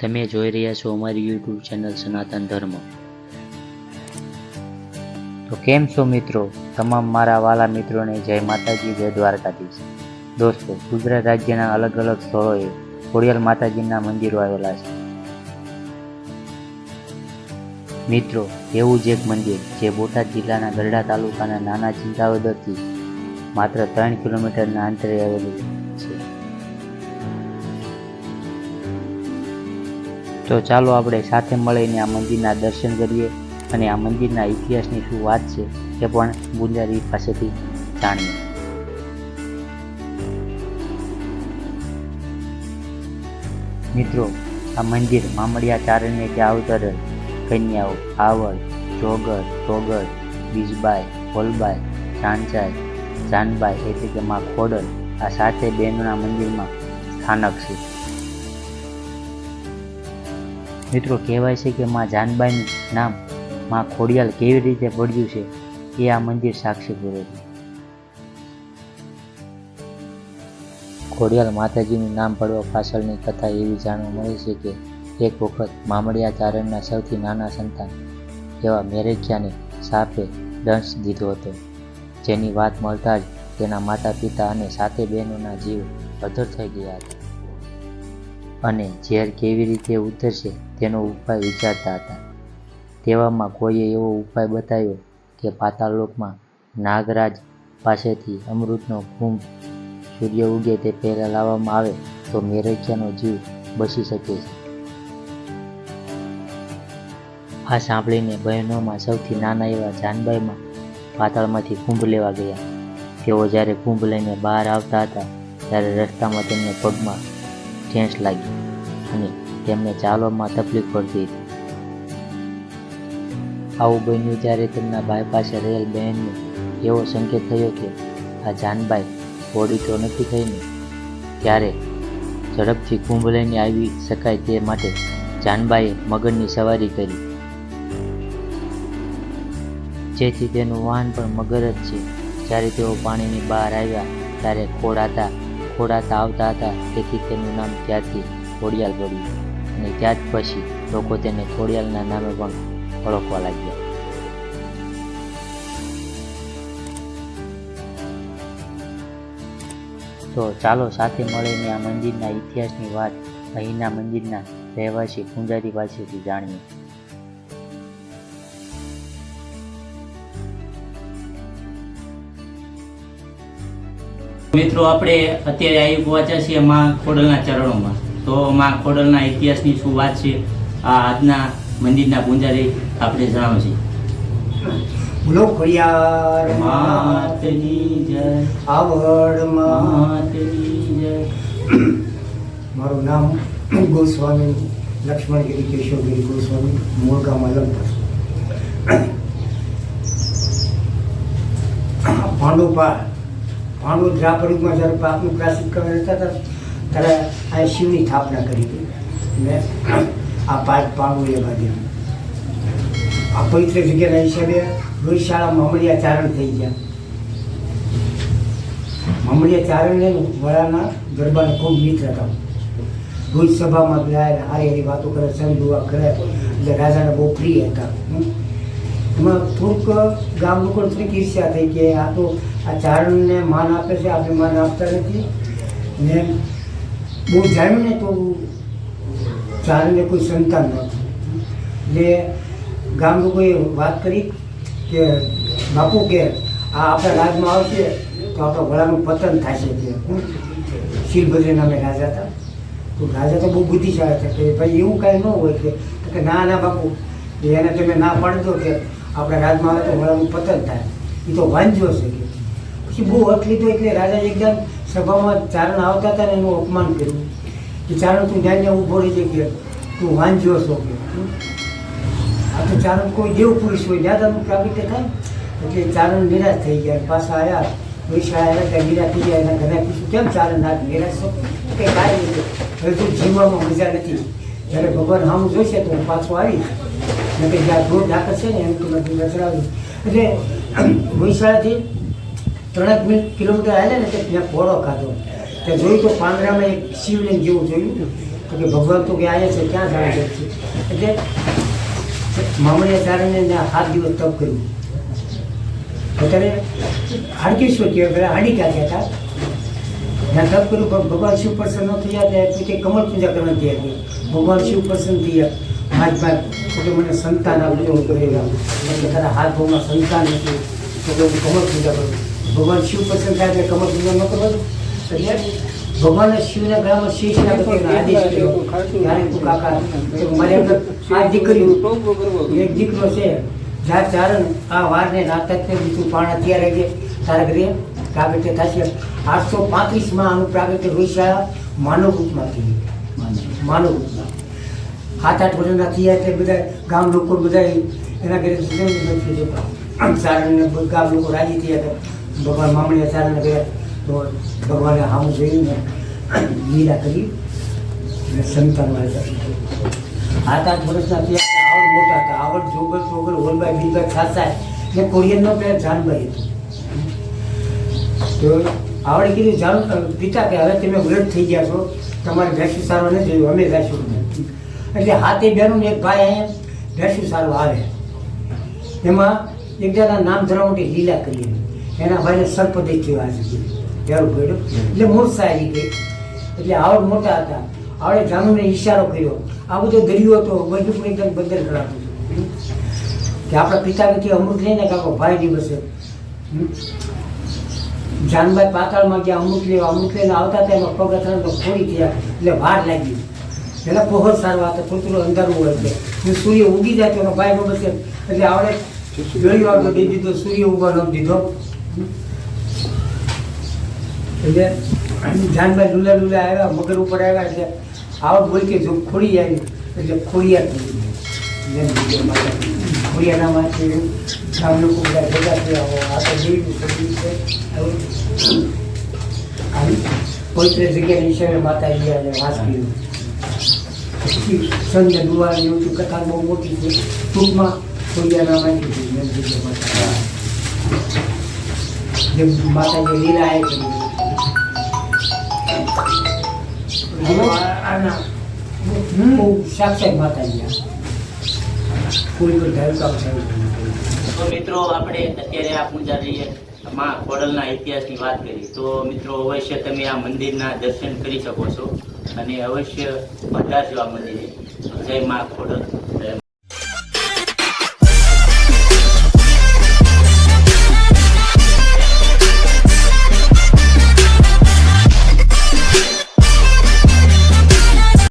તમે જોઈ રહ્યા છો અમારી યુટ્યુબ ચેનલ સનાતન ધર્મ. તો કેમ છો મિત્રો? તમામ મારા વાલા મિત્રોને જય માતાજી, જય દ્વારકાધીશ. દોસ્તો, ગુજરાત રાજ્યના અલગ અલગ સ્થળોએ ખોડિયાર માતાજીના મંદિરો આવેલા છે. મિત્રો, એવું જ એક મંદિર જે બોટાદ જિલ્લાના ગઢડા તાલુકાના નાના ચિંતાવદરથી માત્ર 3 કિલોમીટરના અંતરે આવેલું છે. તો ચાલો આપણે સાથે મળીને આ મંદિરના દર્શન કરીએ અને આ મંદિરના ઇતિહાસની શું વાત છે એ પણ પૂજારી પાસેથી જાણીએ. મિત્રો, આ મંદિર મામડિયા ચારણને ત્યાં અવતરેલ કન્યાઓ આવડ, જોગર, ટોગર, બીજબાઈ, હોલબાઈ, ચાંચાઈ, જાનબાઈ એટલે કે માં ખોડલ આ 7 બહેનોના મંદિરમાં સ્થાનક છે. મિત્રો, કહેવાય છે કે માં જાનબાઈનું નામ માં ખોડિયાલ કેવી રીતે પડ્યું છે એ આ મંદિર સાક્ષી પૂરે છે. ખોડિયાલ માતાજીનું નામ પડવા પાછળની કથા એવી જાણવા મળે છે કે એક વખત મામડિયા ચારણના સૌથી નાના સંતાન એવા મેરેખ્યાને સાપે દંશ દીધો હતો, જેની વાત મળતા જ તેના માતા પિતા અને 7 બહેનોના જીવ અધર થઈ ગયા હતા અને ઝેર કેવી રીતે ઉતરશે તેનો ઉપાય વિચારતા હતા. તેવામાં કોઈએ એવો ઉપાય બતાવ્યો કે પાતાળલોકમાં નાગરાજ પાસેથી અમૃતનો કુંભ સૂર્ય ઉગે તે પહેલાં લાવવામાં આવે તો મેરેખ્યાનો જીવ બચી શકે છે. આ સાંભળીને બહેનોમાં સૌથી નાના એવા જાનબાઈમાં પાતાળમાંથી કુંભ લેવા ગયા. તેઓ જ્યારે કુંભ લઈને બહાર આવતા હતા ત્યારે રસ્તામાં તેમને પગમાં ઠેંસ લાગી અને તેમને ચાલવામાં તકલીફ પડતી હતી. આવું બન્યું ત્યારે તેમના ભાઈ પાસે રહેલ બહેનને એવો સંકેત થયો કે આ જાનબાઈ ઘોડી તો નથી થઈને, ત્યારે ઝડપથી કુંભ લઈને આવી શકાય તે માટે જાનબાઈએ મગરની સવારી કરી, જેથી તેનું વાહન પણ મગર જ છે. જ્યારે તેઓ પાણીની બહાર આવ્યા ત્યારે ખોડાતા આવતા હતા, તેથી તેનું નામ ત્યારથી ખોડિયાલ પડ્યું અને ત્યાર પછી લોકો તેને ખોડિયાલના નામે પણ ઓળખવા લાગ્યા. તો ચાલો સાથે મળીને આ મંદિરના ઇતિહાસની વાત અહીંના મંદિરના રહેવાસી પૂજારી પાસેથી જાણીએ. મિત્રો, આપણે અત્યારે આવી પહોંચ્યા છીએ માં ખોડલના ચરણોમાં. તો માં ખોડલના ઇતિહાસની શું વાત છે આ આજના મંદિરના પૂજારી આપણે જણાવે છે. બોલો ખોડિયાર માતની જય, આવડ માતની જય. મારું નામ ગોસ્વામી લક્ષ્મણગીરી કેશવગીરી ગોસ્વામી, મૂળ ગામ અલંપુર. પાંડુ દ્રાપરીમાં જ્યારે પાપનું પ્રાસિત કરવા રહેતા હતા ત્યારે આ શિવની સ્થાપના કરી હતી અને આ 5 પાંડુ એ બાજુ આ પવિત્ર જગ્યાના હિસાબે ગૌશાળા મામડિયા ચારણ થઈ ગયા. મામડિયા ચારણને વડાના ગરબાને ખૂબ મિત્ર હતા. રોજ સભામાં ગયા, હારી હારી વાતો કરે, સંદુઆ કરે, એટલે રાજાને બહુ પ્રિય હતા. એમાં થોડુંક ગામ લોકોને થોડીક ઈર્ષ્યા થઈ કે આ તો આ ચારણને માન આપે છે, આપણે માન આપતા નથી. ને બહુ જાણ્યું ને તો ચારણને કોઈ સંતાન નહોતું. એટલે ગામ લોકોએ વાત કરી કે બાપુ કે આ આપણા રાજમાં આવશે તો આપણા વડાનું પતન થશે. કે શીલભદ્ર નામે રાજા હતા. તો રાજા તો બહુ બુદ્ધિશાળી છે કે ભાઈ એવું કાંઈ ન હોય કે ના ના બાપુ એને તમે ના પાડી દો કે આપણા રાજમાં આવે તો વડાનું પતન થાય, એ તો વાંચ્યો છે. કે પછી બહુ હક લીધો એટલે રાજા એકદમ સભામાં ચારણ આવતા હતા ને એનું અપમાન કર્યું કે ચારણ તું ત્યાં ઊભો રહી જાય કે તું વાંચ્યો છો. કે આ તો ચારણ કોઈ દેવ પુરુષ હોય દાદાનું પ્રાગટ્ય થાય એટલે ચારણ નિરાશ થઈ ગયા. પાછા આવ્યા વૈશાળા આવ્યા ત્યાં નિરાશ થઈ ગયા. એના ઘરે પૂછ્યું કેમ ચારણ ના નિરાશ છો? કંઈ કાંઈ નથી, હવે તું જીવવામાં મજા નથી. જ્યારે ભગવાન સામું જોઈશે તો હું પાછો આવીશ ને કે જ્યાં દૂર દાખલ છે ને એમ તો નથી રચડાવી. એટલે વૈશાળાથી 3 કિલોમીટર આવ્યા ને ત્યાં ઘોડો ખાધો. ત્યાં જોયું તો પાંદડામાં એક શિવલિંગ જેવું જોયું તો કે ભગવાન તો કે આવ્યા છે ક્યાં જાણ છે એટલે મામડિયા ચારણે 7 દિવસ તપ કર્યું. અત્યારે હાડકેશ્વર કહેવાય, પેલા હાડીકા કહેતા. ત્યાં તપ કર્યું પણ ભગવાન શિવ પ્રસન્ન થયા ત્યારે પોતે કમળ પૂજા કરવાની તૈયાર હતી. ભગવાન શિવ પ્રસન્ન થયા ભાઈ તો મને સંતાન આપજો હું કરેલા એટલે તારા હાથ ભાવમાં સંતાન નથી તો હું કમળ પૂજા કરું. ભગવાન શિવ પ્રસન્ન થાય એટલે કમળ પૂજા ન કરવાનું. એટલે ભગવાનના શિવના ગ્રામમાં શેષના આદેશ કર્યો ત્યારે તું કાકા મારી અંદર આ દીકરી એક દીકરો છે જ્યાં ચારણ આ વારને નાટક બીજું પાણા તૈયાર છે તારા ઘરે પ્રાગટ્ય થશે. 835માં આનું પ્રાગટ્ય રોષા માનવ રૂપમાં થયું. માનવ રૂપમાં 7-8 વર્ષના થયા એટલે બધા ગામ લોકો બધા એના ઘરે ચારણને ગામ લોકો રાજી થયા હતા. ભગવાન મામડિયા ચારણને ગયા તો ભગવાને સામું જોયું ને લીલા કરી અને સંતાન આવ્યા. 7-8 વર્ષના થયા આવડ મોટા હતા. આવડ જોગર ચોગર હોલભાઈ બીલભાઈ ખાસા ને કોરિયનનો પેલા જાનભાઈ હતું. તો આવડે કીધું જાણ પિતા કે હવે તમે વ્રત થઈ ગયા છો તમારે ભેંસું સારવા નથી જોયું અમે જઈશું. એટલે હાથે બહેનો એક ભાઈ અહીંયા ભેંસું સારવા આવે એમાં એક જણા નામ ધરવા માટે લીલા કરીએ એના ભાઈને સર્પદય થયો આજે ત્યારે પડ્યો એટલે મૂર્છા આવી ગઈ. એટલે આવડ મોટા હતા. આવડે જાનુને ઈશારો કર્યો. આ બધો દરિયો હતો બધું પણ એકદમ બદલ કરાતું હતું કે આપણા પિતાથી અમૃત લઈને કાકો ભાઈ દિવસે જાનભાઈ પાતાળમાં ગયા અમૃત લેવા. અમૃત લઈને આવતા હતા એમાં પગ અથડાયા તો ખોડી થયા એટલે વાર લાગી. પહેલાં પહોર સારવા હતા થોડું અંધારું હોય છે સૂર્ય ઉગી જાય તો એનો ભાઈ બસે એટલે આવડે ગળ્યો આગળ દઈ દીધો સૂર્ય ઉગવા ન દીધો. એટલે જાનભાઈ ડુલા ડુલા આવ્યા મગર ઉપર આવ્યા એટલે આવડ બોલ કે જો ખોડી આવી એટલે ખોડિયાર થઈ ગઈ. ખોડિયાના માટે ગામ લોકો બધા ભેગા થયા આ તો દેવી છે પવિત્ર જગ્યાની ઈશ્વરે માતાજી અને વાસ કર્યું. સંજય દુવાની એવું કથા બહુ મોટી છે. ટૂંકમાં ખોડિયાના માંગી જે માતાજી લીલા આવી સાક્ષાત માતાજી કોઈ પણ ધારકા તો મિત્રો આપણે અત્યારે આ પૂજારીએ માં ખોડલના ઇતિહાસની વાત કરી તો મિત્રો અવશ્ય તમે આ મંદિરના દર્શન કરી શકો છો અને અવશ્ય પધારજો આ મંદિરે. જય માં ખોડલ.